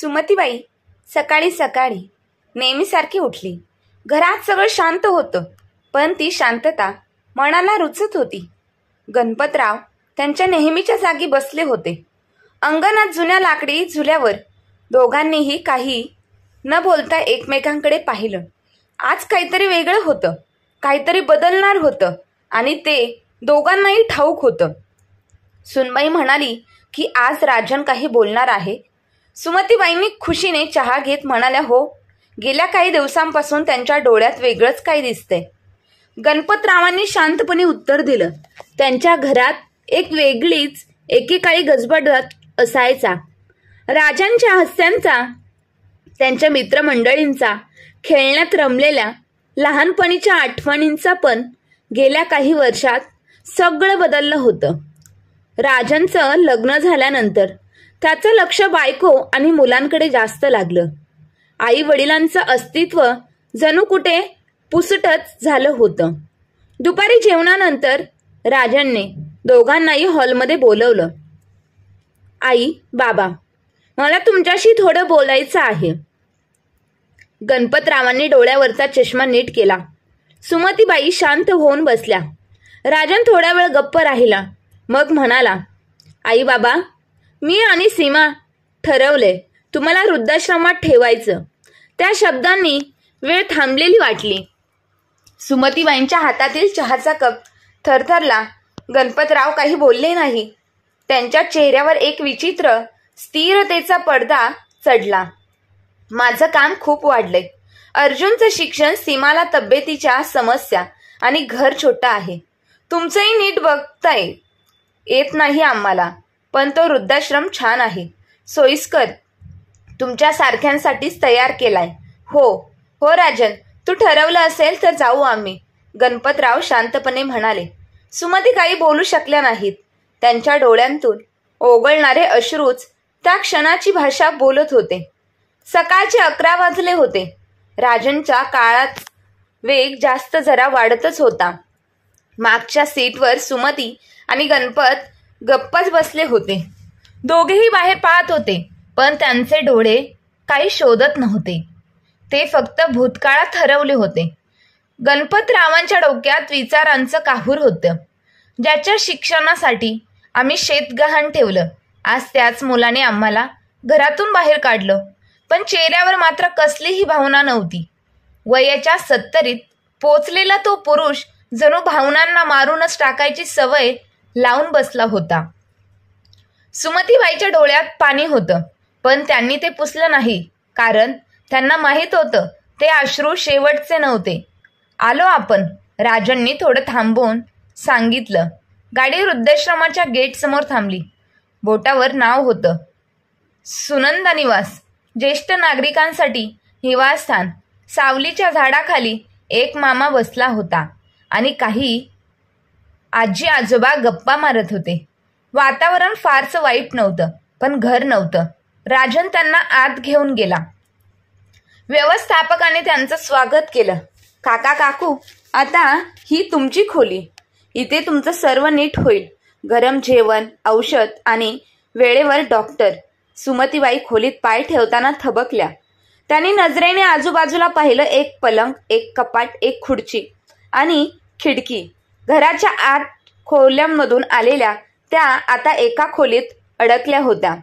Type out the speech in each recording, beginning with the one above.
सुमतीबाई सकाळी सकाळी नेहमीसारखी उठली. घरात सगळं शांत होतं, पण ती शांतता मनाला रुचत होती. गणपतराव त्यांच्या नेहमीच्या जागी बसले होते. अंगणात जुन्या लाकडी झुल्यावर दोघांनीही काही न बोलता एकमेकांकडे पाहिलं. आज काहीतरी वेगळं होतं, काहीतरी बदलणार होतं आणि ते दोघांनाही ठाऊक होतं. सुनबाई म्हणाली की आज राजन काही बोलणार आहे. सुमतीबाईंनी खुशीने चहा घेत म्हणाल्या, हो, गेल्या काही दिवसांपासून त्यांच्या डोळ्यात वेगळंच काही दिसतंय. गणपतरावांनी शांतपणे उत्तर दिलं. त्यांच्या घरात एक वेगळीच एकेकाळी गजबजत असायचा. राजांच्या हास्यांचा, त्यांच्या मित्रमंडळींचा, खेळण्यात रमलेल्या लहानपणीच्या आठवणींचा, पण गेल्या काही वर्षात सगळं बदललं होतं. राजांचं लग्न झाल्यानंतर त्याचं लक्ष बायको आणि मुलांकडे जास्त लागलं. आई वडिलांचं अस्तित्व जणू कुठे पुसटच झालं होतं. दुपारी जेवणानंतर राजांनी दोघांनाही हॉलमध्ये बोलवलं. आई, बाबा, मला तुमच्याशी थोडं बोलायचं आहे. गणपतरावांनी डोळ्यावरचा चष्मा नीट केला. सुमतीबाई शांत होऊन बसल्या. राजन थोडा वेळ गप्प राहिला, मग म्हणाला, आई बाबा, मी आणि सीमा ठरवले तुम्हाला वृद्धाश्रमात ठेवायचं. त्या शब्दांनी वेळ थांबलेली वाटली. सुमतीबाईंच्या हातातील चहाचा कप थरथरला. गणपतराव काही बोलले नाही. त्यांच्या चेहऱ्यावर एक विचित्र स्थिरतेचा पडदा चढला. माझं काम खूप वाढलंय. अर्जुनचं शिक्षण, सीमाला तब्येतीच्या समस्या आणि घर छोटं आहे. तुमचंही नीट बघताय येत नाही आम्हाला, पण तो वृद्धाश्रम छान आहे, सोयीस्कर, तुमच्या सारख्यांसाठीच तयार केलाय. हो हो राजन, तू ठरवलं असेल तर जाऊ आम्ही, गणपतराव शांतपणे म्हणाले. सुमती काही बोलू शकल्या नाहीत. त्यांच्या डोळ्यांतून ओघळणारे अश्रूच त्या क्षणाची भाषा बोलत होते. सकाळचे 11 वाजले होते. राजनच्या काळात वेग जास्त जरा वाढतच होता. मागच्या सीटवर सुमती आणि गणपत गप्पच बसले होते. दोघेही बाहेर पाहत होते, पण त्यांचे डोळे काही शोधत नव्हते. ते फक्त भूतकाळात हरवले होते. गणपतरावांच्या डोक्यात विचारांचं काहूर होतं. ज्याच्या शिक्षणासाठी आम्ही शेतगहाण ठेवलं, आज त्याच मुलाने आम्हाला घरातून बाहेर काढलं. पण चेहऱ्यावर मात्र कसलीही भावना नव्हती. वयाच्या 70ीत पोचलेला तो पुरुष जणू भावनांना मारूनच टाकायची सवय लावून बसला होता. सुमतीबाईच्या डोळ्यात पाणी होतं, पण त्यांनी ते पुसलं नाही, कारण त्यांना माहीत होतं ते अश्रू शेवटचे नव्हते. आलो आपण, राजांनी थोडं थांबवून सांगितलं. गाडी वृद्धाश्रमाच्या गेटसमोर थांबली. बोटावर नाव होतं, सुनंदा निवास, ज्येष्ठ नागरिकांसाठी निवासस्थान. सावलीच्या झाडाखाली एक मामा बसला होता आणि काही आजी आजोबा गप्पा मारत होते. वातावरण फारसं वाईट नव्हतं, पण घर नव्हतं. राजन त्यांना आत घेऊन गेला. व्यवस्थापकाने त्यांचं स्वागत केलं. काका काकू, आता ही तुमची खोली. इथे तुमचं सर्व नीट होईल. गरम जेवण, औषध आणि वेळेवर डॉक्टर. सुमतीबाई खोलीत पाय ठेवताना थबकल्या. त्यांनी नजरेने आजूबाजूला पाहिलं. एक पलंग, एक कपाट, एक खुर्ची आणि खिडकी. घराच्या आत खोल्यांमधून आलेल्या त्या आता एका खोलीत अडकल्या होत्या.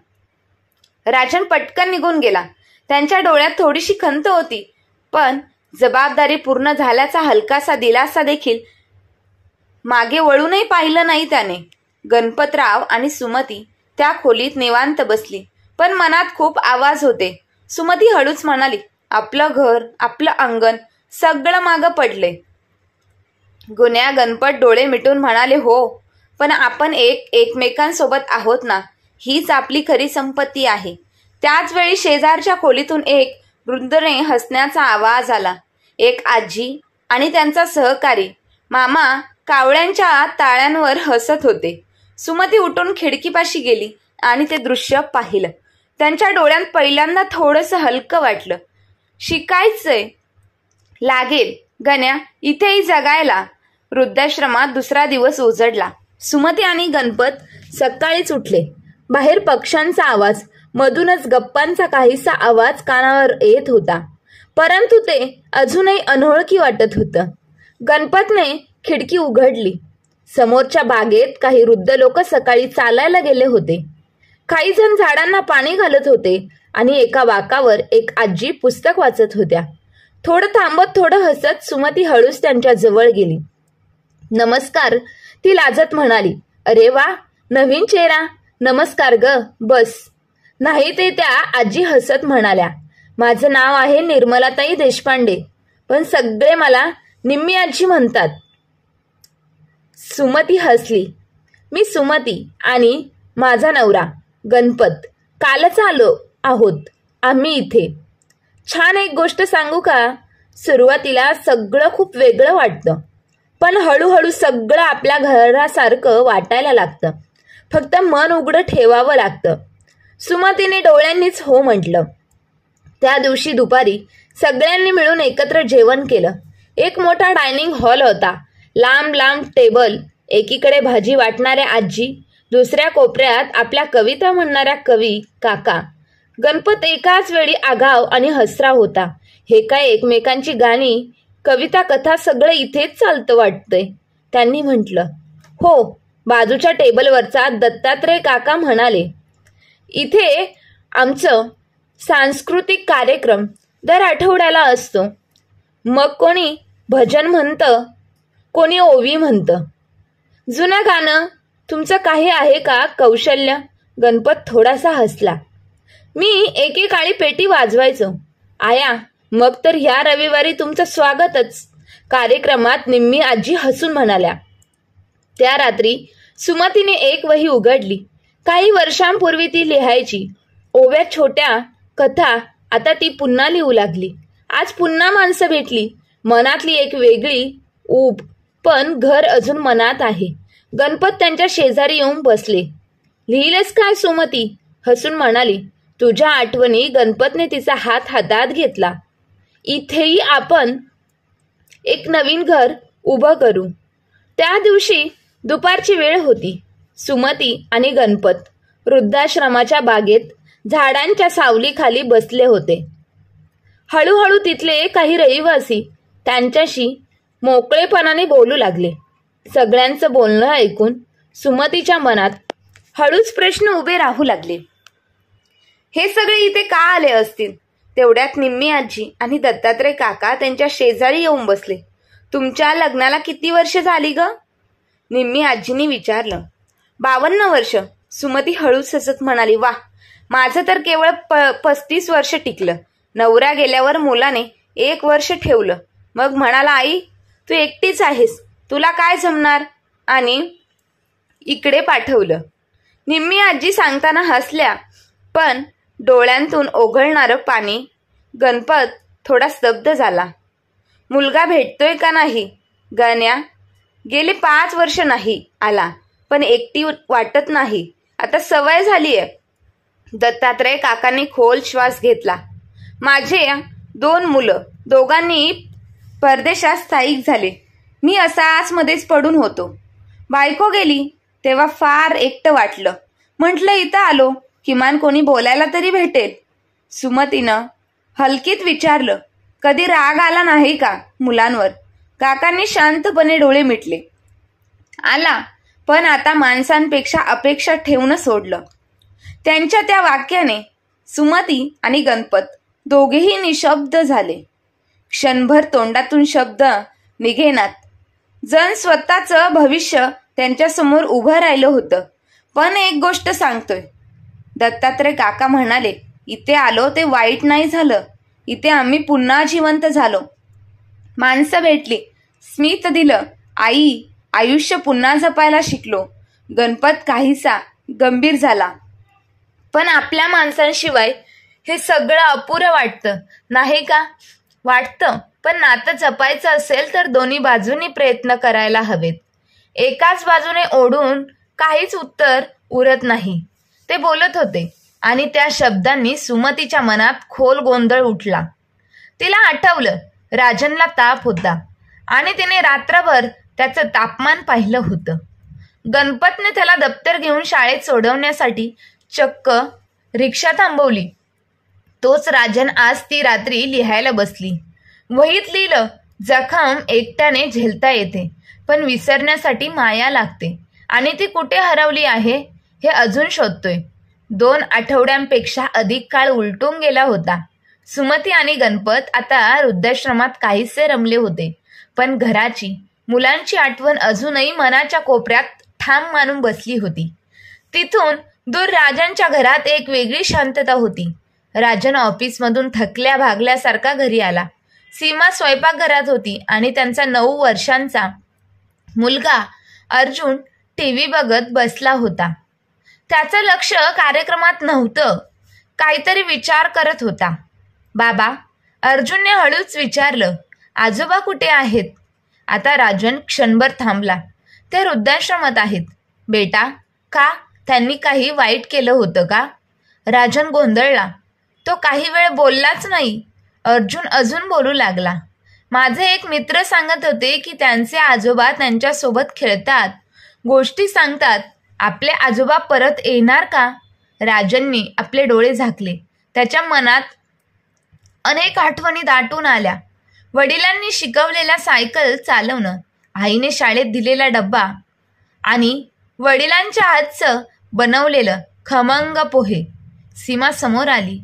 राजन पटकन निघून गेला. त्यांच्या डोळ्यात थोडीशी खंत होती, पण जबाबदारी पूर्ण झाल्याचा हलकासा दिलासा देखील. मागे वळूनही पाहिलं नाही त्याने. गणपतराव आणि सुमती त्या खोलीत निवांत बसली, पण मनात खूप आवाज होते. सुमती हळूच म्हणाली, आपलं घर, आपलं अंगण सगळं मागं पडले. गुन्ह्या गणपत डोळे मिटून म्हणाले, हो, पण आपण एकमेकांसोबत आहोत ना, हीच आपली खरी संपत्ती आहे. त्याच वेळी शेजारच्या खोलीतून एक वृद्धने हसण्याचा आवाज आला. एक आजी आणि त्यांचा सहकारी मामा कावळ्यांच्या ताळ्यांवर हसत होते. सुमती उठून खिडकीपाशी गेली आणि ते दृश्य पाहिलं. त्यांच्या डोळ्यात पहिल्यांदा थोडंसं हलकं वाटलं. शिकायचंय लागेल गण्या, इथेही जगायला. वृद्धाश्रमात दुसरा दिवस उजडला. सुमती आणि गणपत सकाळीच उठले. बाहेर पक्ष्यांचा आवाज, मधूनच गप्पांचा काहीसा आवाज कानावर येत होता, परंतु ते अजूनही अनोळखी वाटत होतं. गणपतने खिडकी उघडली. समोरच्या बागेत काही वृद्ध लोक सकाळी चालायला गेले होते. काही जण झाडांना पाणी घालत होते आणि एका वाकावर एक आजी पुस्तक वाचत होत्या. थोडं थांबत थोडं हसत सुमती हळूच त्यांच्या जवळ गेली. नमस्कार, ती लाजत म्हणाली. अरे वा, नवीन चेहरा. नमस्कार ग, बस. नाही ते त्या आजी हसत म्हणाल्या. माझं नाव आहे निर्मलाताई देशपांडे, पण सगळे मला निम्मी आजी म्हणतात. सुमती हसली. मी सुमती आणि माझा नवरा गणपत कालच आलो आहोत आम्ही इथे. छान एक गोष्ट सांगू का? सुरुवातीला सगळं खूप वेगळं वाटतं, पण हळूहळू सगळं आपल्या घरासारखं वाटायला लागतं. फक्त मन उघडं ठेवावं लागतं. सुमतीने डोळ्यांनीच हो म्हटलं. त्या दिवशी दुपारी सगळ्यांनी मिळून एकत्र जेवण केलं. एक मोठा डायनिंग हॉल होता. लांब लांब टेबल, एकीकडे भाजी वाटणाऱ्या आजी, दुसऱ्या कोपऱ्यात आपल्या कविता म्हणणाऱ्या कवी काका. गणपत एकाच वेळी आगाव आणि हसरा होता. हे काय एकमेकांची गाणी, कविता, कथा सगळं इथेच चालतं वाटतंय, त्यांनी म्हटलं. हो, बाजूच्या टेबलवरचा दत्तात्रय काका म्हणाले. इथे आमचं सांस्कृतिक कार्यक्रम दर आठवड्याला असतो. मग कोणी भजन म्हणतं, कोणी ओवी म्हणतं. जुनं गाणं तुमचं काही आहे का कौशल्य? गणपत थोडासा हसला. मी एकेकाळी पेटी वाजवायचो आया. मग तर ह्या रविवारी तुमचं स्वागतच. कार्यक्रमात निम्मी आजी हसून म्हणाल्या. त्या रात्री सुमतीने एक वही उघडली. काही वर्षांपूर्वी ती लिहायची. ओव्या, छोट्या कथा. आता ती पुन्हा लिहू लागली. आज पुन्हा माणसं भेटली. मनातली एक वेगळी ऊब, पण घर अजून मनात आहे. गणपत त्यांच्या शेजारी येऊन बसले. लिहिलंस काय सुमती? हसून म्हणाली. तुझ्या आठवणी. गणपतने तिचा हात हातात घेतला. इथेही आपण एक नवीन घर उभं करू. त्या दिवशी दुपारची वेळ होती. सुमती आणि गणपत वृद्धाश्रमाच्या बागेत झाडांच्या सावलीखाली बसले होते. हळूहळू तिथले काही रहिवासी त्यांच्याशी मोकळेपणाने बोलू लागले. सगळ्यांचं बोलणं ऐकून सुमतीच्या मनात हळूच प्रश्न उभे राहू लागले. हे सगळे इथे का आले असतील? तेवढ्यात निम्मी आजी आणि दत्तात्रय काका त्यांच्या शेजारी येऊन बसले. तुमच्या लग्नाला किती वर्ष झाली ग? निम्मी आजींनी विचारलं. 52 वर्ष. सुमती हळूच हसत म्हणाली. वा, माझं तर केवळ 35 वर्ष टिकलं. नवरा गेल्यावर मुलाने 1 वर्ष ठेवलं. मग म्हणाला, आई तू एकटीच आहेस, तुला काय जमणार, आणि इकडे पाठवलं. निम्मी आजी सांगताना हसल्या, पण डोळ्यांतून ओघळणारं पाणी. गणपत थोडा स्तब्ध झाला. मुलगा भेटतोय का नाही? गण्या गेले 5 वर्ष नाही आला, पण एकटी वाटत नाही. आता सवय झालीये. दत्तात्रय काकांनी खोल श्वास घेतला. माझे 2 मुलं, दोघांनी परदेशात स्थायिक झाले. मी असाच मध्येच पडून होतो. बायको गेली तेव्हा फार एकटं वाटलं. म्हटलं इथं आलो, किमान कोणी बोलायला तरी भेटेल. सुमतीनं हलकीत विचारलं. कधी राग आला नाही का मुलांवर? काकांनी शांतपणे डोळे मिटले. आला, पण आता माणसांपेक्षा अपेक्षा ठेवणं सोडलं. त्यांच्या त्या वाक्याने सुमती आणि गणपत दोघेही निशब्द झाले. क्षणभर तोंडातून शब्द निघेनात. जण स्वतःचं भविष्य त्यांच्यासमोर उभं राहिलं होतं. पण एक गोष्ट सांगतोय. दत्तात्रय काका म्हणाले, इथे आलो ते वाईट नाही झालं. इथे आम्ही पुन्हा जिवंत झालो. माणसं भेटली, स्मित दिलं. आई, आयुष्य पुन्हा जपायला शिकलो. गणपत काहीसा गंभीर झाला. पण आपल्या माणसांशिवाय हे सगळं अपुरं वाटतं, नाही का? वाटतं, पण नातं जपायचं असेल तर दोन्ही बाजूनी प्रयत्न करायला हवेत. एकाच बाजूने ओढून काहीच उत्तर उरत नाही. ते बोलत होते आणि त्या शब्दांनी सुमतीच्या मनात खोल गोंधळ उठला. तिला आठवलं राजनला ताप होता आणि तिने रात्रभर त्याचं तापमान पाहिलं होतं. गणपतने त्याला दप्तर घेऊन शाळेत सोडवण्यासाठी चक्क रिक्षा थांबवली. तोच राजन आज ती रात्री लिहायला बसली. वहीत लिहिलं, जखम एकट्याने झेलता येते, पण विसरण्यासाठी माया लागते आणि ती कुठे हरवली आहे हे अजून शोधतोय. 2 आठवड्यांपेक्षा अधिक काळ उलटून गेला होता. सुमती आणि गणपत आता वृद्धाश्रमात काहीसे रमले होते, पण घराची, मुलांची आठवण अजूनही मनाच्या कोपऱ्यात ठाम मानून बसली होती. तिथून दूर राजनच्या घरात एक वेगळी शांतता होती. राजन ऑफिसमधून थकल्या भागल्यासारखा घरी आला. सीमा स्वयंपाकघरात होती आणि त्यांचा 9 वर्षांचा मुलगा अर्जुन टीव्ही बघत बसला होता. त्याचं लक्ष कार्यक्रमात नव्हतं, काहीतरी विचार करत होता. बाबा, अर्जुनने हळूच विचारलं, आजोबा कुठे आहेत? आता राजन क्षणभर थांबला. ते वृद्धाश्रमात आहेत. बेटा, का? त्यांनी काही वाईट केलं होतं का? राजन गोंधळला. तो काही वेळ बोललाच नाही. अर्जुन अजून बोलू लागला. माझे एक मित्र सांगत होते की त्यांचे आजोबा त्यांच्यासोबत खेळतात, गोष्टी सांगतात. आपले आजोबा परत येणार का? राजनने आपले डोळे झाकले. त्याच्या मनात अनेक आठवणी दाटून आल्या. वडिलांनी शिकवलेल्या सायकल चालवणं, आईने शाळेत दिलेला डब्बा आणि वडिलांच्या हातचं बनवलेलं खमंग पोहे. सीमा समोर आली.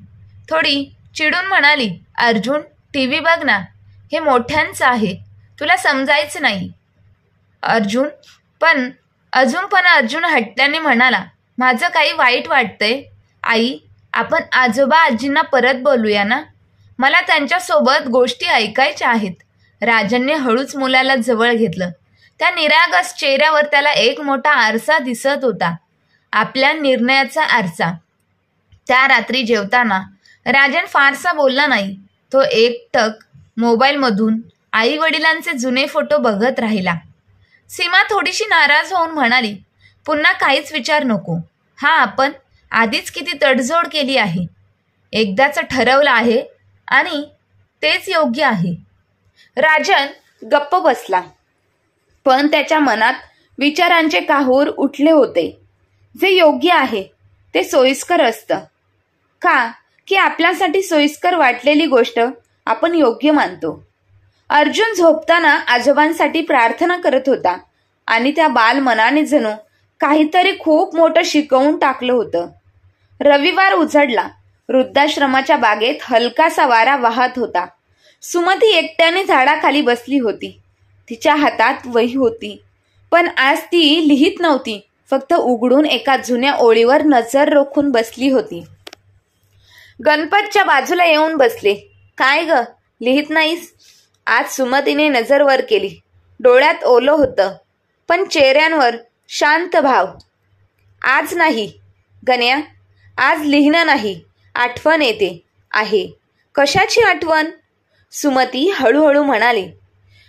थोडी चिडून म्हणाली, अर्जुन, टीव्ही बघ ना, हे मोठ्यांचं आहे, तुला समजायचं नाही. पण अर्जुन हट्ट्याने म्हणाला, माझं काही वाईट वाटतंय. आई, आपण आजोबा आजींना परत बोलूया ना, मला त्यांच्यासोबत गोष्टी ऐकायच्या आहेत. राजनने हळूच मुलाला जवळ घेतलं. त्या निरागस चेहऱ्यावर त्याला एक मोठा आरसा दिसत होता, आपल्या निर्णयाचा आरसा. त्या रात्री जेवताना राजन फारसा बोलला नाही. तो एकटक मोबाईलमधून आई वडिलांचे जुने फोटो बघत राहिला. सीमा थोडीशी नाराज होऊन म्हणाली, पुन्हा काहीच विचार नको. आपण आधीच किती तडजोड केली आहे. एकदाचं ठरवलं आहे आणि तेच योग्य आहे. राजन गप्प बसला, पण त्याच्या मनात विचारांचे काहूर उठले होते. जे योग्य आहे ते सोयीस्कर असतं का, की आपल्यासाठी सोयीस्कर वाटलेली गोष्ट आपण योग्य मानतो. अर्जुन झोपताना आजोबांसाठी प्रार्थना करत होता आणि त्या बालमनाने जणू काहीतरी खूप मोठं शिकवून टाकलं होतं. रविवार उजडला. वृद्धाश्रमाच्या बागेत हलकासा वारा वाहत होता. सुमती एकट्याने झाडाखाली बसली होती. तिच्या हातात वही होती, पण आज ती लिहित नव्हती, फक्त उघडून एका जुन्या ओळीवर नजर रोखून बसली होती. गणपतच्या बाजूला येऊन बसले. काय ग, लिहित नाहीस? आज सुमतीने नजर वर केली. डोळ्यात ओलं होतं, पण चेहऱ्यांवर शांत भाव. आज नाही गण्या, आज लिहिणं नाही, आठवण येते आहे. कशाची आठवण? सुमती हळूहळू म्हणाली.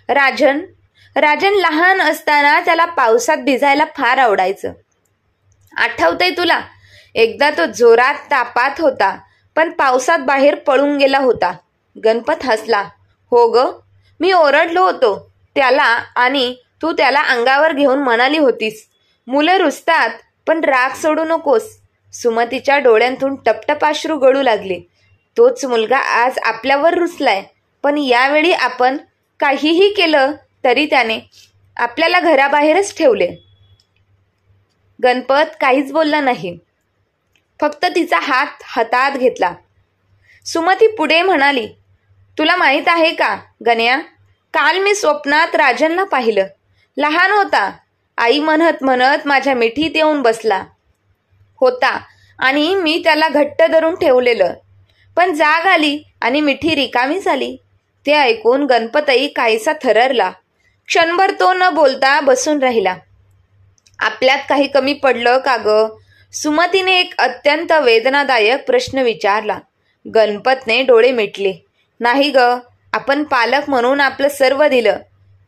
राजन लहान असताना त्याला पावसात भिजायला फार आवडायचं. आठवतंय तुला? एकदा तो जोरात तापात होता, पण पावसात बाहेर पळून गेला होता. गणपत हसला. हो ग, मी ओरडलो होतो त्याला आणि तू त्याला अंगावर घेऊन म्हणाली होतीस, मुलं रुसतात पण राग सोडू नकोस. सुमतीच्या डोळ्यांतून टपटप अश्रू गळू लागले. तोच मुलगा आज आपल्यावर रुसलाय, पण यावेळी आपण काहीही केलं तरी त्याने आपल्याला घराबाहेरच ठेवले. गणपत काहीच बोलला नाही, फक्त तिचा हात हातात घेतला. सुमती पुढे म्हणाली, तुला माहित आहे का गण्या, काल मी स्वप्नात राजनला पाहिलं. लहान होता, आई म्हणत म्हणत माझ्या मिठीत येऊन बसला होता आणि मी त्याला घट्ट धरून ठेवलेलं. पण जाग आली आणि मिठी रिकामी झाली. ते ऐकून गणपतही काहीसा थररला. क्षणभर तो न बोलता बसून राहिला. आपल्यात काही कमी पडलं का ग? सुमतीने एक अत्यंत वेदनादायक प्रश्न विचारला. गणपतने डोळे मिटले. नाही ग, आपण पालक म्हणून आपलं सर्व दिलं,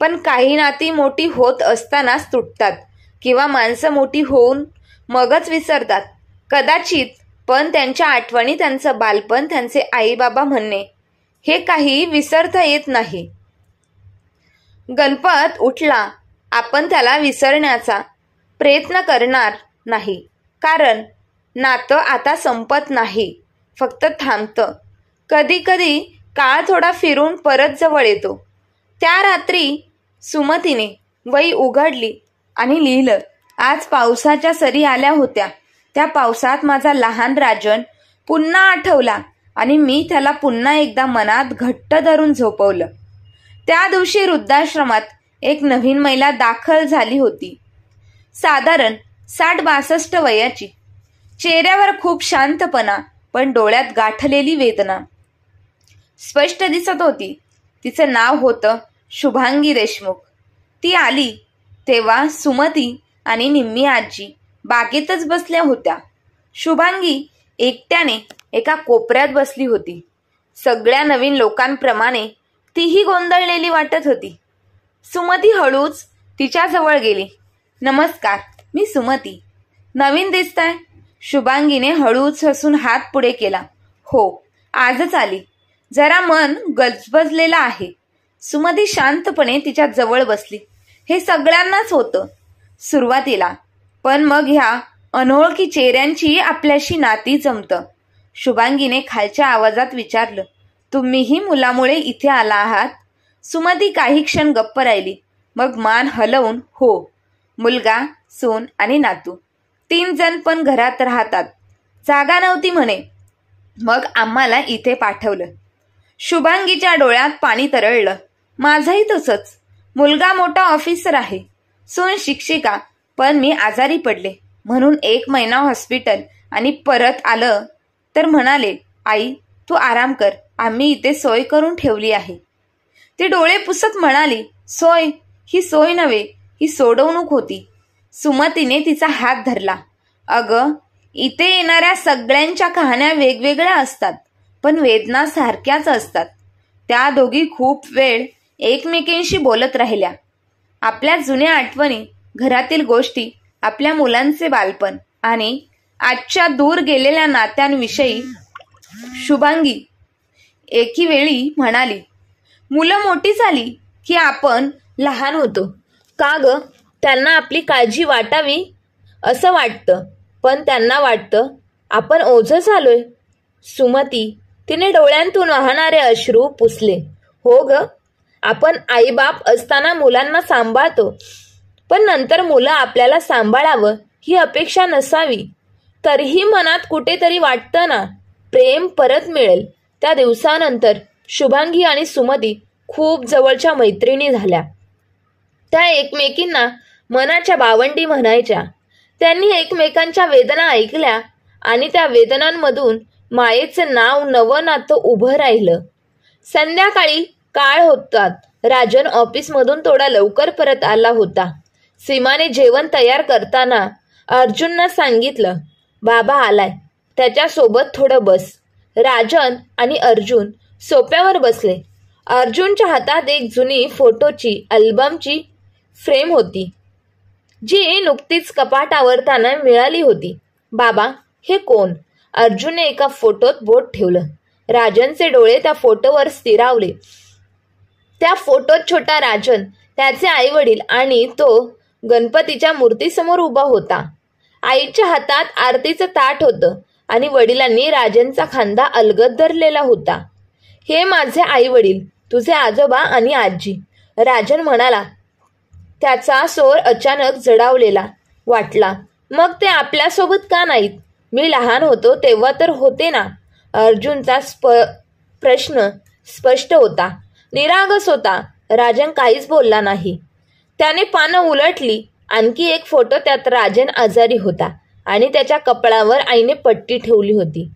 पण काही नाती मोठी होत असतानाच तुटतात किंवा माणसं मोठी होऊन मगच विसरतात. कदाचित, पण त्यांच्या आठवणी, त्यांचं बालपण, त्यांचे आई बाबा म्हणणे, हे काही विसरता येत नाही. गणपत उठला. आपण त्याला विसरण्याचा प्रयत्न करणार नाही, कारण नातं आता संपत नाही, फक्त थांबतं. कधी कधी काळ थोडा फिरून परत जवळ येतो. त्या रात्री सुमतीने वही उघडली आणि लिहिलं. आज पावसाच्या सरी आल्या होत्या. त्या पावसात माझा लहान राजन पुन्हा आठवला आणि मी त्याला पुन्हा एकदा मनात घट्ट धरून झोपवलं. त्या दिवशी वृद्धाश्रमात एक नवीन महिला दाखल झाली होती. साधारण 60-62 वयाची. चेहऱ्यावर खूप शांतपणा, पण डोळ्यात गाठलेली वेदना स्पष्ट दिसत होती. तिचं नाव होतं शुभांगी देशमुख. ती आली तेव्हा सुमती आणि निम्मी आजी बागेतच बसल्या होत्या. शुभांगी एकट्याने एका कोपऱ्यात बसली होती. सगळ्या नवीन लोकांप्रमाणे तीही गोंधळलेली वाटत होती. सुमती हळूच तिच्याजवळ गेली. नमस्कार, मी सुमती. नवीन दिसताय. शुभांगीने हळूच हसून हात पुढे केला. हो, आजच आली. जरा मन गजबजलेलं आहे. सुमती शांतपणे तिच्या जवळ बसली. हे सगळ्यांनाच होतं सुरुवातीला, पण मग ह्या अनोळखी चेहऱ्यांची आपल्याशी नाती जमतं. शुभांगीने खालच्या आवाजात विचारलं, तुम्हीही मुलामुळे इथे आला आहात? सुमती काही क्षण गप्प राहिली. मग मान हलवून हो, मुलगा, सून आणि नातू 3 जण पण घरात राहतात. जागा नव्हती म्हणे, मग आम्हाला इथे पाठवलं. शुभांगीच्या डोळ्यात पाणी तरळलं. माझंही तसंच. मुलगा मोठा ऑफिसर आहे, सून शिक्षिका, पण मी आजारी पडले म्हणून 1 महिना हॉस्पिटल आणि परत आलं तर म्हणाले, आई तू आराम कर, आम्ही इथे सोय करून ठेवली आहे. ती डोळे पुसत म्हणाली, सोय? ही सोय नव्हे, ही सोडवणूक होती. सुमतीने तिचा हात धरला. अगं, इथे येणाऱ्या सगळ्यांच्या कहाण्या वेगवेगळ्या असतात, पण वेदना सारख्याच असतात. त्या दोघी खूप वेळ एकमेकींशी बोलत राहिल्या. आपल्या जुन्या आठवणी, घरातील गोष्टी, आपल्या मुलांचे बालपण आणि आजच्या दूर गेलेल्या नात्यांविषयी. शुभांगी एकी वेळी म्हणाली, मुलं मोठी झाली की आपण लहान होतो का ग? त्यांना आपली काळजी वाटावी असं वाटतं, पण त्यांना वाटतं आपण ओझं झालोय. सुमती तिने डोळ्यांतून वाहणारे अश्रू पुसले. हो ग, आपण आईबाप असताना मुलांना सांभाळतो, पण नंतर मुलं आपल्याला सांभाळावं ही अपेक्षा नसावी. तरीही मनात कुठेतरी वाटतं ना, प्रेम परत मिळेल. त्या दिवसानंतर शुभांगी आणि सुमती खूप जवळच्या मैत्रिणी झाल्या. त्या एकमेकींना मनाच्या भावंडी म्हणायच्या. त्यांनी एकमेकांच्या वेदना ऐकल्या आणि त्या वेदनांमधून मायेचं नाव, नवं नातं उभं राहिलं. संध्याकाळी काळ होतात. राजन ऑफिसमधून थोडा लवकर परत आला होता. सीमाने जेवण तयार करताना अर्जुननं सांगितलं, बाबा आलाय, त्याच्यासोबत थोडं बस. राजन आणि अर्जुन सोफ्यावर बसले. अर्जुनच्या हातात एक जुनी फोटोची अल्बमची फ्रेम होती, जी नुकतीच कपाटावरताना मिळाली होती. बाबा, हे कोण? अर्जुनने एका फोटोत बोट ठेवलं. राजनचे डोळे त्या फोटोवर स्थिरावले. त्या फोटोत छोटा राजन, त्याचे आई वडील आणि तो गणपतीच्या मूर्तीसमोर उभा होता. आईच्या हातात आरतीचं ताट होतं आणि वडिलांनी राजनचा खांदा अलगद धरलेला होता. हे माझे आई वडील, तुझे आजोबा आणि आजी, राजन म्हणाला. त्याचा स्वर अचानक जडावलेला वाटला. मग ते आपल्यासोबत का नाहीत? मी लहान होतो तेव्हा तर होते ना. अर्जुनचा प्रश्न स्पष्ट होता, निरागस होता. राजन काहीच बोलला नाही. त्याने पानं उलटली. आणखी एक फोटो, त्यात राजन आजारी होता आणि त्याच्या कपाळावर आईने पट्टी ठेवली होती.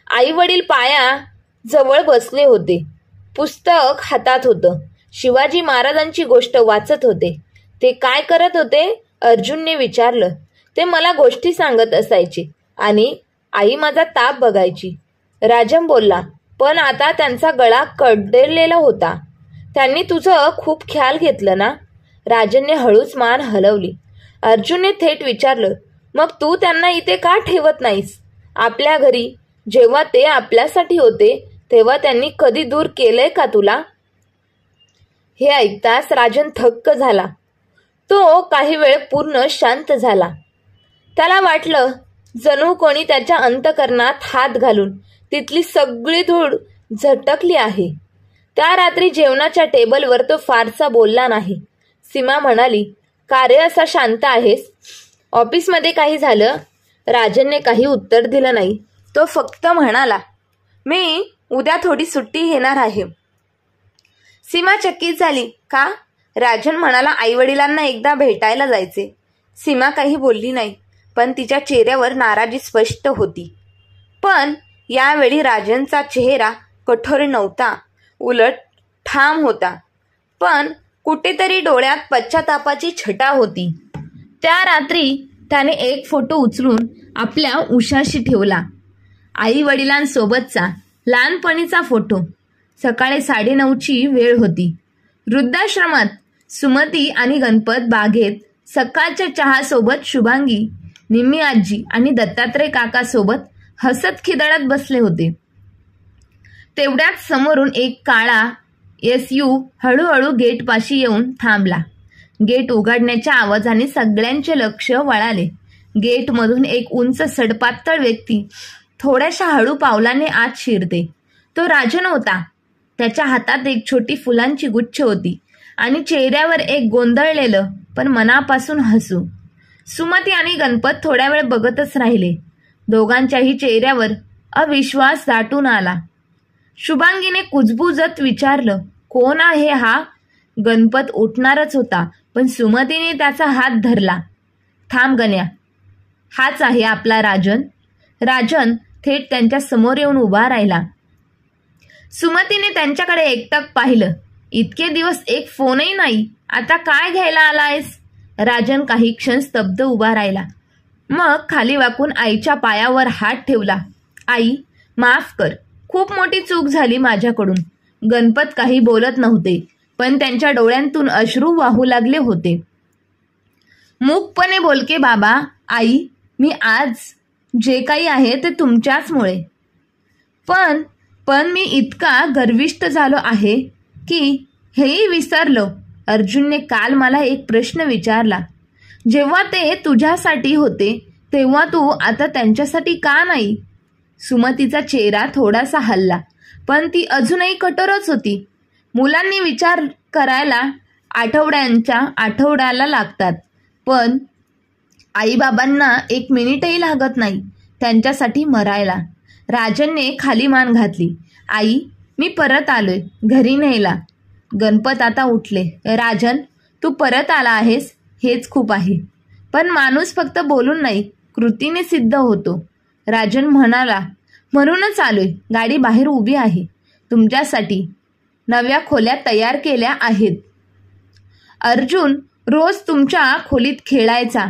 आई वडील पाया जवळ बसले होते. पुस्तक हातात होतं. शिवाजी महाराजांची गोष्ट वाचत होते. ते काय करत होते? अर्जुनने विचारलं. ते मला गोष्टी सांगत असायचे आणि आई माझा ताप बघायची. राजन बोलला, पण आता त्यांचा गळा कडलेला होता. त्यांनी तुझं खूप ख्याल घेतलं ना? राजनने हळूच मान हलवली. अर्जुनने थेट विचारलं, मग तू त्यांना इथे का ठेवत नाहीस? आपल्या घरी जेव्हा ते आपल्यासाठी होते तेव्हा त्यांनी कधी दूर केलंय का तुला? हे ऐकताच राजन थक्क झाला. तो काही वेळ पूर्ण शांत झाला. त्याला वाटलं, जणू कोणी त्याच्या अंतःकरणात हात घालून तिथली सगळी धूळ झटकली आहे. त्या रात्री जेवणाच्या टेबलवर तो फारसा बोलला नाही. सीमा म्हणाली, "का रे असा शांत आहेस? ऑफिसमध्ये काही झालं?" राजनने काही उत्तर दिलं नाही. तो फक्त म्हणाला, "मी उद्या थोडी सुट्टी घेणार आहे." सीमा चकित झाली. "का?" राजन म्हणाला, "आईवडिलांना एकदा भेटायला जायचे." सीमा काही बोलली नाही, पण तिच्या चेहऱ्यावर नाराजी स्पष्ट होती. पण यावेळी राजनचा चेहरा कठोर नव्हता, उलट ठाम होता. पण कुठेतरी डोळ्यात पश्चातापाची छटा होती. त्या रात्री त्याने एक फोटो उचलून आपल्या उशाशी ठेवला. आई वडिलांसोबतचा लहानपणीचा फोटो. सकाळी 9:30ची वेळ होती. वृद्धाश्रमात सुमती आणि गणपत बागेत सकाळच्या चहासोबत शुभांगी, निम्मी आजी आणि दत्तात्रय काकासोबत हसत खिदळत बसले होते. तेवढ्यात समोरून एक काळा SU हळूहळू गेटपाशी येऊन थांबला. गेट उघडण्याच्या आवाजाने सगळ्यांचे लक्ष वळाले. गेटमधून एक उंच सडपातळ व्यक्ती थोड्याशा हळू पावलाने आत शिरते. तो राजन होता. त्याच्या हातात एक छोटी फुलांची गुच्छ होती आणि चेहऱ्यावर एक गोंधळलेलं पण मनापासून हसू. सुमती आणि गणपत थोड्या वेळ बघतच राहिले. दोघांच्याही चेहऱ्यावर अविश्वास दाटून आला. शुभांगीने कुजबुजत विचारलं, "कोण आहे हा?" गणपत उठणारच होता, पण सुमतीने त्याचा हात धरला. "थांब गण्या, हाच आहे आपला राजन." राजन थेट त्यांच्या समोर येऊन उभा राहिला. सुमतीने त्यांच्याकडे एकटक पाहिलं. "इतके दिवस एक फोनही नाही, आता काय घ्यायला आलायस?" राजन काही क्षण स्तब्ध उभा राहिला. मग खाली वाकून आईच्या पायावर हात ठेवला. "आई, माफ कर, खूप मोठी चूक झाली माझ्याकडून." गणपत काही बोलत नव्हते, पण त्यांच्या डोळ्यांतून अश्रू वाहू लागले होते. "मूकपणे बोलके बाबा. आई, मी आज जे काही आहे ते तुमच्याचमुळे. पण मी इतका गर्विष्ठ झालो आहे की हेही विसरलो. अर्जुनने काल मला एक प्रश्न विचारला. जेव्हा ते तुझ्यासाठी होते तेव्हा तू आता त्यांच्यासाठी का नाही?" सुमतीचा चेहरा थोडासा हलला, पण ती अजूनही कठोरच होती. "मुलांनी विचार करायला आठवड्याला लागतात, पण आईबाबांना 1 मिनिटही लागत नाही त्यांच्यासाठी मरायला." राजनने खाली मान घातली. "आई, मी परत आलोय घरी न्यायला." गणपत आता उठले. "राजन, तू परत आला आहेस हेच खूप आहे. पण माणूस फक्त बोलून नाही, कृतीने सिद्ध होतो." राजन म्हणाला, "म्हणूनच आलोय. गाडी बाहेर उभी आहे. तुमच्यासाठी नव्या खोल्या तयार केल्या आहेत. अर्जुन रोज तुमच्या खोलीत खेळायचा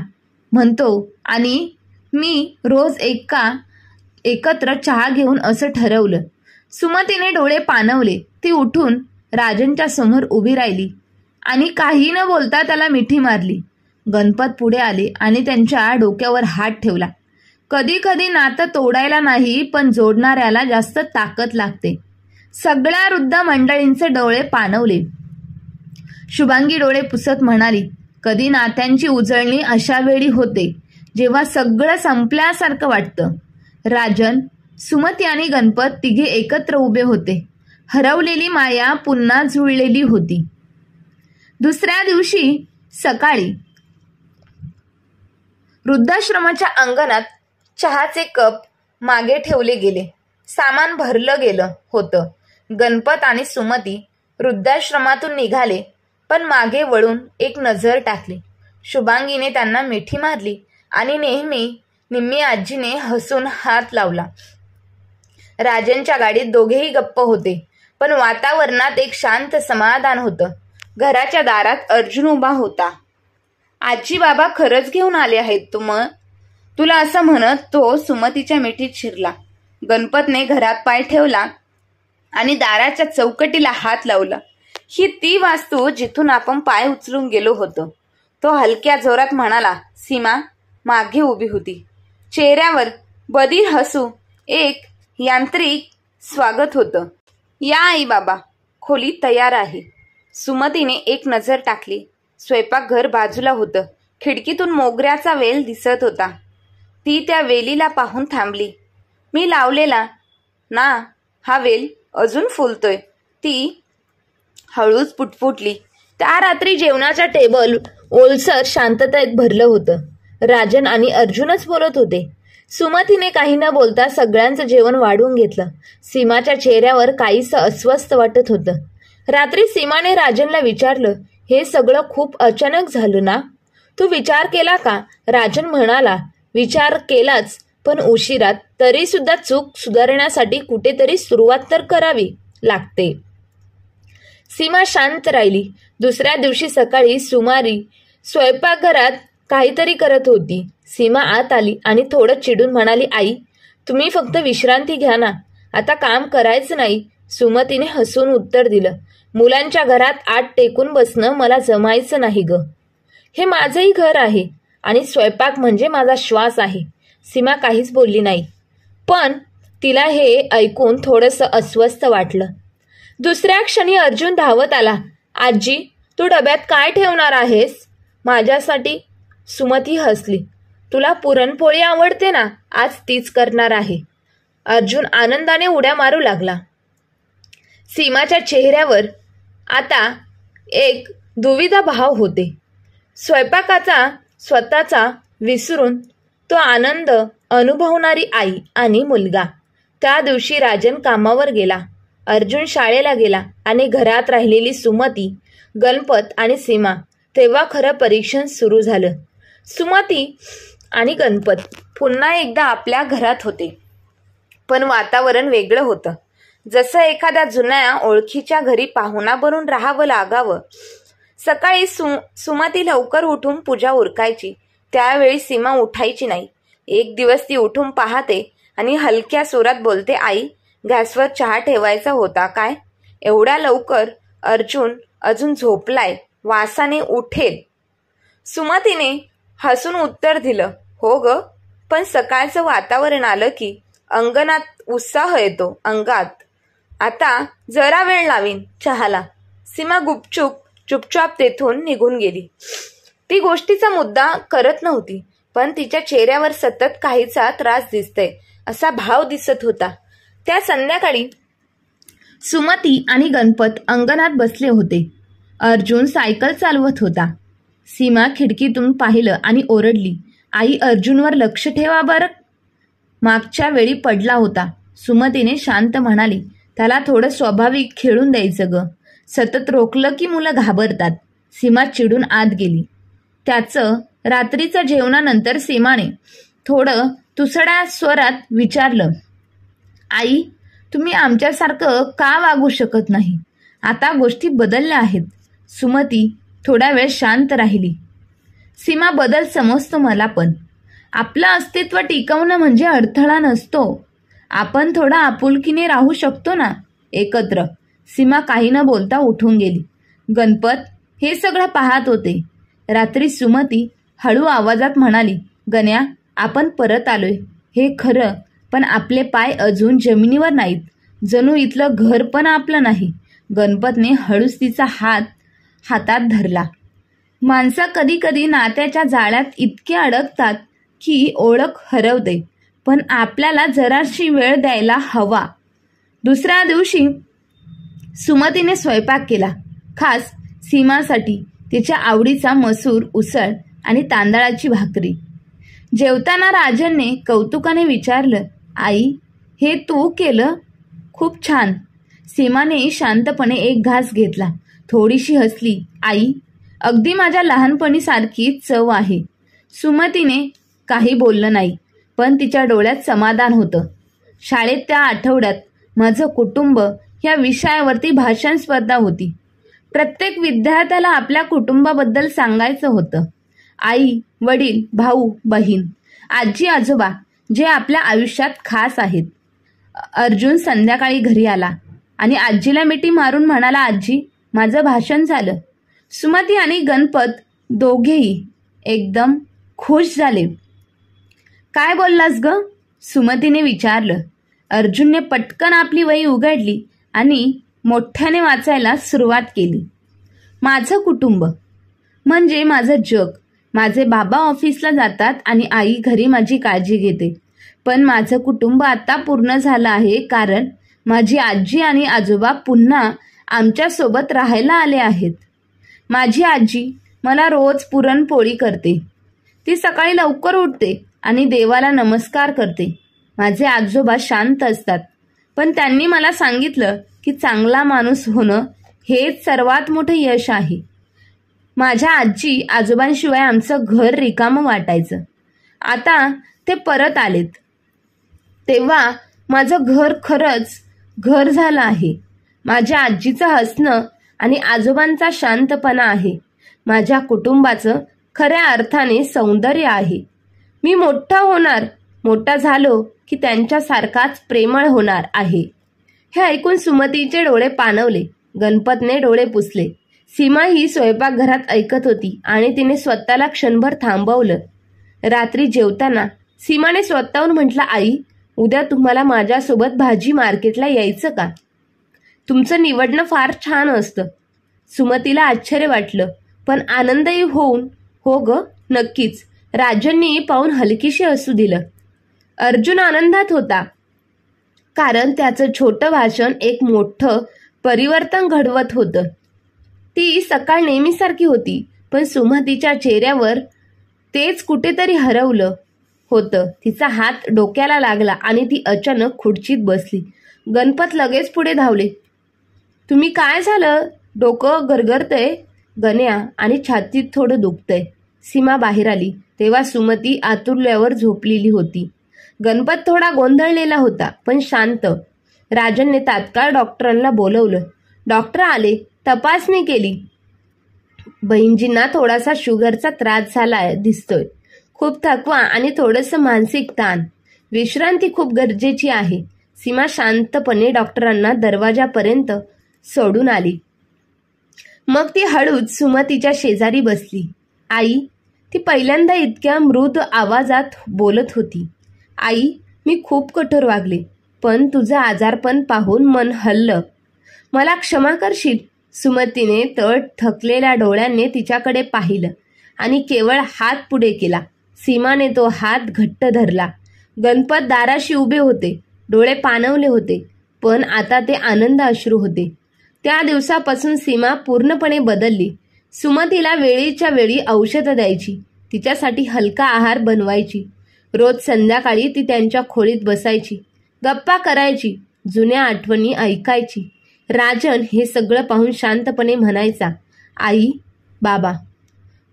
म्हणतो आणि मी रोज एकत्र चहा घेऊन असं ठरवलं." सुमतीने डोळे पाणवले. ती उठून राजनच्या समोर उभी राहिली आणि काही न बोलता त्याला मिठी मारली. गणपत पुढे आले आणि त्यांच्या डोक्यावर हात ठेवला. कधी कधी नातं तोडायला नाही, पण जोडणाऱ्याला जास्त ताकद लागते. सगळ्या वृद्ध मंडळींचे डोळे पाणवले. शुभांगी डोळे पुसत म्हणाली, "कधी नात्यांची उजळणी अशा वेळी होते जेव्हा सगळं संपल्यासारखं वाटतं." राजन, सुमती आणि गणपत तिघे एकत्र उभे होते. हरवलेली माया पुन्हा जुळलेली होती. दुसऱ्या दिवशी सकाळी वृद्धाश्रमाच्या अंगणात चहाचे कप मागे ठेवले गेले. सामान भरलं गेलं होतं. गणपत आणि सुमती वृद्धाश्रमातून निघाले, पण मागे वळून एक नजर टाकली. शुभांगीने त्यांना मिठी मारली आणि निम्मी आजीने हसून हात लावला. राजनच्या गाडीत दोघेही गप्प होते, पण वातावरणात एक शांत समाधान होतं. घराच्या दारात अर्जुन उभा होता. "आजी बाबा खरंच घेऊन आले आहेत तुला," असं म्हणत तो सुमतीच्या मिठीत शिरला. गणपतने घरात पाय ठेवला आणि दाराच्या चौकटीला हात लावला. "ही ती वास्तू जिथून आपण पाय उचलून गेलो होतो." तो हलक्या जोरात म्हणाला. सीमा मागे उभी होती. चेहऱ्यावर बधीर हसू, एक यांत्रिक स्वागत होतं. "या आई बाबा, खोली तयार आहे." सुमतीने एक नजर टाकली. स्वयंपाकघर बाजूला होतं. खिडकीतून मोगऱ्याचा वेल दिसत होता. ती त्या वेलीला पाहून थांबली. मी लावलेला ना हा वेल अजून फुलतोय, ती हळूच पुटपुटली. त्या रात्री जेवणाच्या टेबल ओलसर शांततेत भरलं होतं. राजन आणि अर्जुनच बोलत होते. सुमतीने काही न बोलता सगळ्यांचं जेवण वाढून घेतलं. सीमाच्या चेहऱ्यावर काहीसं अस्वस्थ वाटत होतं. रात्री सीमाने राजनला विचारलं, हे सगळं खूप अचानक झालं ना? तू विचार केला का? राजन म्हणाला, विचार केलाच, पण उशिरात. तरी सुद्धा चूक सुधारण्यासाठी कुठेतरी सुरुवात तर करावी लागते. सीमा शांत राहिली. दुसऱ्या दिवशी सकाळी सुमारी स्वयंपाकघरात काहीतरी करत होती. सीमा आत आली आणि थोडं चिडून म्हणाली, आई, तुम्ही फक्त विश्रांती घ्या ना, आता काम करायचं नाही. सुमतीने हसून उत्तर दिलं, मुलांच्या घरात आत टेकून बसणं मला जमायचं नाही ग. हे माझंही घर आहे आणि स्वयंपाक म्हणजे माझा श्वास आहे. सीमा काहीच बोलली नाही, पण तिला हे ऐकून थोडंसं अस्वस्थ वाटलं. दुसऱ्या क्षणी अर्जुन धावत आला. आजी, तू डब्यात काय ठेवणार आहेस माझ्यासाठी? सुमती हसली. तुला पुरणपोळी आवडते ना, आज तीच करणार आहे. अर्जुन आनंदाने उड्या मारू लागला. सीमाच्या चेहऱ्यावर आता एक दुविधा भाव होते. स्वयंपाकाचा स्वतःचा विसरून तो आनंद अनुभवणारी आई आणि मुलगा. त्या दिवशी राजन कामावर गेला, अर्जुन शाळेला गेला आणि घरात राहिलेली सुमती, गणपत आणि सीमा. तेव्हा खरं परीक्षण सुरू झालं. सुमती आणि गणपत पुन्हा एकदा आपल्या घरात होते, पण वातावरण वेगळं होतं. जसं एखाद्या जुन्या ओळखीच्या घरी पाहुणा बनून राहावं लागावं. सकाळी सुमती लवकर उठून पूजा उरकायची. त्यावेळी सीमा उठायची नाही. एक दिवस ती उठून पाहते आणि हलक्या सुरात बोलते, आई, गॅसवर चहा ठेवायचा होता काय? एवढ्या लवकर? अर्जुन अजून झोपलाय, वासाने उठेल. सुमतीने हसून उत्तर दिलं, हो ग, पण सकाळचं वातावरण आलं की अंगणात उत्साह येतो अंगात. आता जरा वेळ लावीन चहाला. सीमा चुपचाप तेथून निघून गेली. ती गोष्टीचा मुद्दा करत नव्हती, पण तिच्या चेहऱ्यावर सतत काहीचा त्रास दिसतोय असा भाव दिसत होता. त्या संध्याकाळी सुमती आणि गणपत अंगणात बसले होते. अर्जुन सायकल चालवत होता. सीमा खिडकीतून पाहिलं आणि ओरडली, आई, अर्जुनवर लक्ष ठेवा बरं, मागच्या वेळी पडला होता. सुमतीने शांत म्हणाली, त्याला थोडं स्वाभाविक खेळून द्यायचं ग, सतत रोखलं की मुलं घाबरतात. सीमा चिडून आत गेली. त्याचं रात्रीचं जेवणानंतर सीमाने थोडं तुसड्या स्वरात विचारलं, आई, तुम्ही आमच्यासारखं का वागू शकत नाही? आता गोष्टी बदलल्या आहेत. सुमती थोडा वेळ शांत राहिली. सीमा, बदल समजतो मला, पण आपलं अस्तित्व टिकवणं म्हणजे अडथळा नसतो. आपण थोडा आपुलकीने राहू शकतो ना एकत्र. सीमा काही न बोलता उठून गेली. गणपत हे सगळं पाहत होते. रात्री सुमती हळू आवाजात म्हणाली, गण्या, आपण परत आलोय हे खरं, पण आपले पाय अजून जमिनीवर नाहीत. जणू इथलं घर पण आपलं नाही. गणपतने हळूच तिचा हातात धरला. माणसं कधी कधी नात्याच्या जाळ्यात इतके अडकतात की ओळख हरवते, पण आपल्याला जराशी वेळ द्यायला हवा. दुसऱ्या दिवशी सुमतीने स्वयंपाक केला, खास सीमासाठी. तिच्या आवडीचा मसूर उसळ आणि तांदळाची भाकरी. जेवताना राजनने कौतुकाने विचारलं, आई, हे तू केलं? खूप छान. सीमाने शांतपणे एक घास घेतला, थोडीशी हसली. आई, अगदी माझ्या लहानपणीसारखी चव आहे. सुमतीने काही बोललं नाही, पण तिच्या डोळ्यात समाधान होतं. शाळेत त्या आठवड्यात माझं कुटुंब या विषयावरती भाषण स्पर्धा होती. प्रत्येक विद्यार्थ्याला आपल्या कुटुंबाबद्दल सांगायचं होतं. आई, वडील, भाऊ, बहीण, आजी, आजोबा, जे आपल्या आयुष्यात खास आहेत. अर्जुन संध्याकाळी घरी आला आणि आजीला मिठी मारून म्हणाला, आजी, माझं भाषण झालं. सुमती आणि गणपत दोघेही एकदम खुश झाले. काय बोललास ग? सुमतीने विचारलं. अर्जुनने पटकन आपली वही उघडली आणि मोठ्याने वाचायला सुरुवात केली. माझं कुटुंब म्हणजे माझं जग. माझे बाबा ऑफिसला जातात आणि आई घरी माझी काळजी घेते. पण माझं कुटुंब आता पूर्ण झालं आहे, कारण माझी आजी आणि आजोबा पुन्हा आमच्यासोबत राहायला आले आहेत. माझी आजी मला रोज पुरणपोळी करते. ती सकाळी लवकर उठते आणि देवाला नमस्कार करते. माझे आजोबा शांत असतात, पण त्यांनी मला सांगितलं की चांगला माणूस होणं हेच सर्वात मोठं यश आहे. माझ्या आजी आजोबांशिवाय आमचं घर रिकामं वाटायचं. आता ते परत आलेत, तेव्हा माझं घर खरंच घर झालं आहे. माझ्या आजीचं हसणं आणि आजोबांचा शांतपणा आहे माझ्या कुटुंबाचं खऱ्या अर्थाने सौंदर्य आहे. मी मोठा झालो की त्यांच्यासारखाच प्रेमळ होणार आहे. हे ऐकून सुमतीचे डोळे पाणवले. गणपतने डोळे पुसले. सीमा ही स्वयंपाकघरात ऐकत होती आणि तिने स्वतःला क्षणभर थांबवलं. रात्री जेवताना सीमाने स्वतःहून म्हटलं, आई, उद्या तुम्हाला माझ्यासोबत भाजी मार्केटला यायचं का? तुमचं निवडणं फार छान असतं. सुमतीला आश्चर्य वाटलं, पण आनंदही होऊन, हो ग, नक्कीच. राजननी पाहून हलकीशी हसू दिलं. अर्जुन आनंदात होता, कारण त्याचं छोटं भाषण एक मोठं परिवर्तन घडवत होतं. ती सकाळ नेहमीसारखी होती, पण सुमतीच्या चेहऱ्यावर तेच कुठेतरी हरवलं होतं. तिचा हात डोक्याला लागला आणि ती अचानक खुर्चीत बसली. गणपत लगेच पुढे धावले. तुम्ही काय झालं? डोकं गरगरतंय गण्या आणि छातीत थोडं दुखतंय. सीमा बाहेर आली तेव्हा सुमती आतुरल्यावर झोपलेली होती. गणपत थोडा गोंधळलेला होता, पण शांत. राजनने तात्काळ डॉक्टरांना बोलवलं. डॉक्टर आले, तपासणी केली. बहिणजींना थोडासा शुगरचा त्रास झाला दिसतोय. खूप थकवा आणि थोडंसं मानसिक ताण. विश्रांती खूप गरजेची आहे. सीमा शांतपणे डॉक्टरांना दरवाजापर्यंत सोडून आली. मग ती हळूच सुमतीच्या शेजारी बसली. आई, ती पहिल्यांदा इतक्या मृदू आवाजात बोलत होती. आई, मी खूप कठोर वागले, पण तुझं आजारपण पाहून मन हललं. मला क्षमा करशील? सुमतीने तळ थकलेल्या डोळ्यांनी तिच्याकडे पाहिलं आणि केवळ हात पुढे केला. सीमाने तो हात घट्ट धरला. गणपत दाराशी उभे होते. डोळे पाणवले होते, पण आता ते आनंद अश्रू होते. त्या दिवसापासून सीमा पूर्णपणे बदलली. सुमतीला वेळीच्या वेळी औषधं द्यायची. तिच्यासाठी हलका आहार बनवायची. रोज संध्याकाळी ती त्यांच्या खोलीत बसायची, गप्पा करायची, जुन्या आठवणी ऐकायची. राजन हे सगळं पाहून शांतपणे म्हणायचा, आई, बाबा,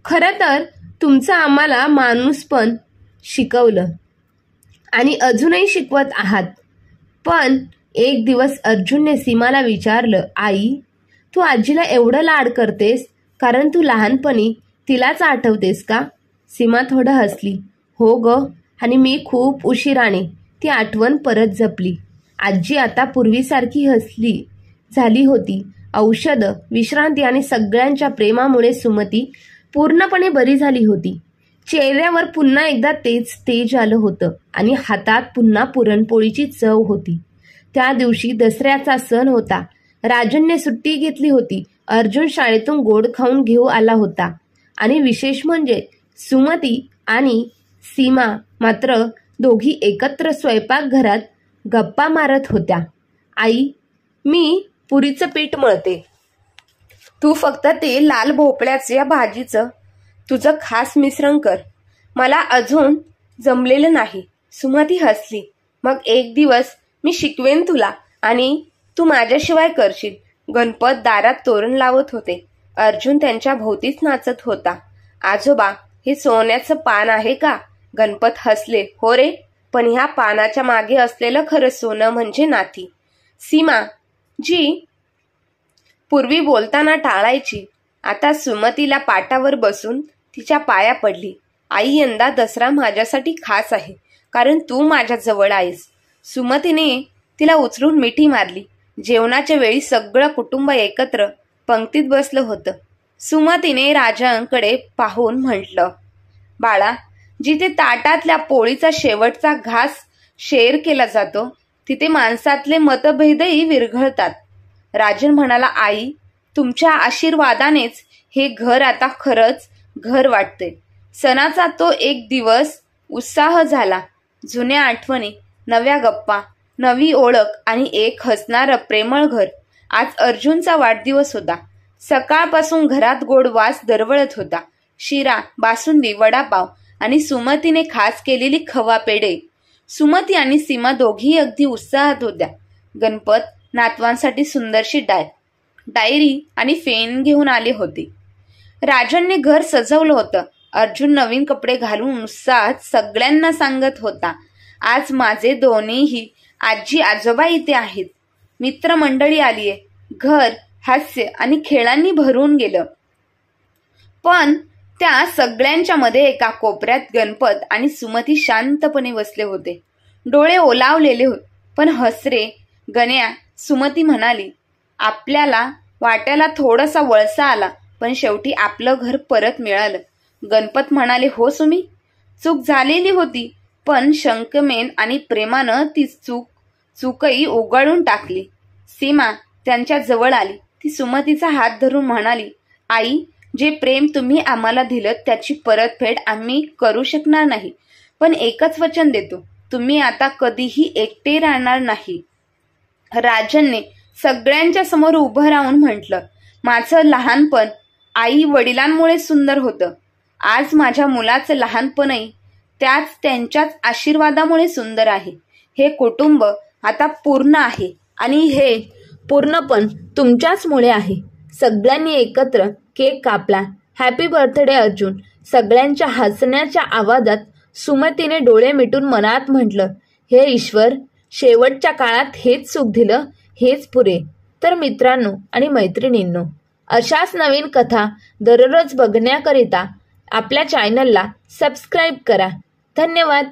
खरं तर तुमचं आम्हाला माणूसपण शिकवलं आणि अजूनही शिकवत आहात. पण एक दिवस अर्जुनने सीमाला विचारलं, आई, तू आजीला एवढं लाड करतेस कारण तू लहानपणी तिलाच आठवतेस का? सीमा थोडं हसली. हो ग, आणि मी खूप उशिराने ती आठवण परत जपली. आजी आता पूर्वीसारखी हसली झाली होती. औषधं, विश्रांती आणि सगळ्यांच्या प्रेमामुळे सुमती पूर्णपणे बरी झाली होती. चेहऱ्यावर पुन्हा एकदा तेच तेज आलं होतं आणि हातात पुन्हा पुरणपोळीची चव होती. त्या दिवशी दसऱ्याचा सण होता. राजनने सुट्टी घेतली होती. अर्जुन शाळेतून गोड खाऊन घेऊ आला होता आणि विशेष म्हणजे सुमती आणि सीमा मात्र दोघी एकत्र स्वयंपाकघरात गप्पा मारत होत्या. आई, मी पुरीचं पीठ मळते. तू फक्त ते लाल भोपळ्याच्या भाजीचं तुझं खास मिश्रण कर. मला अजून जमलेलं नाही. सुमती हसली. मग एक दिवस मी शिकवेन तुला आणि तू माझ्याशिवाय करशील. गणपत दारात तोरण लावत होते. अर्जुन त्यांच्या भोवतीच नाचत होता. आजोबा, हे सोन्याचं पान आहे का? गणपत हसले. हो रे, पण ह्या पानाच्या मागे असलेलं खरं सोनं म्हणजे नाती. सीमा, जी पूर्वी बोलताना टाळायची, आता सुमतीला पाटावर बसून तिच्या पाया पडली. आई, यंदा दसरा माझ्यासाठी खास आहे, कारण तू माझ्या जवळ आहेस. सुमतीने तिला उचलून मिठी मारली. जेवणाच्या वेळी सगळं कुटुंब एकत्र पंक्तीत बसलं होतं. सुमतीने राजांकडे पाहून म्हटलं, बाळा, जिथे ताटातल्या पोळीचा शेवटचा घास शेअर केला जातो, तिथे माणसातले मतभेदही विरघळतात. राजन म्हणाला, आई, तुमच्या आशीर्वादानेच हे घर आता खरंच घर वाटते. सणाचा तो एक दिवस उत्साह झाला. जुन्या आठवणी, नव्या गप्पा, नवी ओळख आणि एक हसणारं प्रेमळ घर. आज अर्जुनचा वाढदिवस होता. सकाळपासून घरात गोड वास दरवळत होता. शिरा, बासुंदी, वडापाव आणि सुमतीने खास केलेली खवा पेढे. सुमती आणि सीमा दोघीही अगदी उत्साहात होत्या. गणपत नातवांसाठी सुंदरशी डायरी आणि फेन घेऊन आले होते. राजनने घर सजवलं होतं. अर्जुन नवीन कपडे घालून उत्साहात सगळ्यांना सांगत होता, आज माझे दोन्हीही आजी आजोबा इथे आहेत. मित्रमंडळी आलीये. घर हास्य आणि खेळांनी भरून गेलं. पण त्या सगळ्यांच्या मध्ये एका कोपऱ्यात गणपत आणि सुमती शांतपणे बसले होते. डोळे ओलावलेले होते, पण हसरे. गण्या, सुमती म्हणाली, आपल्याला वाट्याला थोडासा वळसा आला, पण शेवटी आपलं घर परत मिळालं. गणपत म्हणाले, हो सुमी, चूक झालेली होती, पण शंकमेन आणि प्रेमानं ती चूकही उगाळून टाकली. सीमा त्यांच्या जवळ आली. ती सुमतीचा हात धरून म्हणाली, आई, जे प्रेम तुम्ही आम्हाला दिलं त्याची परतफेड आम्ही करू शकणार नाही, पण एकच वचन देतो, तुम्ही आता कधीही एकटे राहणार नाही. राजनने सगळ्यांच्या समोर उभं राहून म्हटलं, माझं लहानपण आई वडिलांमुळे सुंदर होतं. आज माझ्या मुलाचं लहानपणही त्यांच्याच आशीर्वादामुळे सुंदर आहे. हे कुटुंब आता पूर्ण आहे आणि हे पूर्णपण तुमच्याचमुळे आहे. सगळ्यांनी एकत्र केक कापला. Happy birthday Arjun. सगळ्यांच्या हसण्याच्या आवाजात सुमतीने डोळे मिटून मनात म्हटलं, हे ईश्वर, शेवटच्या काळात हेच सुख दिलं, हेच पुरे. तर मित्रांनो आणि मैत्रिणींनो, अशाच नवीन कथा दररोज बघण्याकरिता आपल्या चॅनलला सबस्क्राईब करा. धन्यवाद.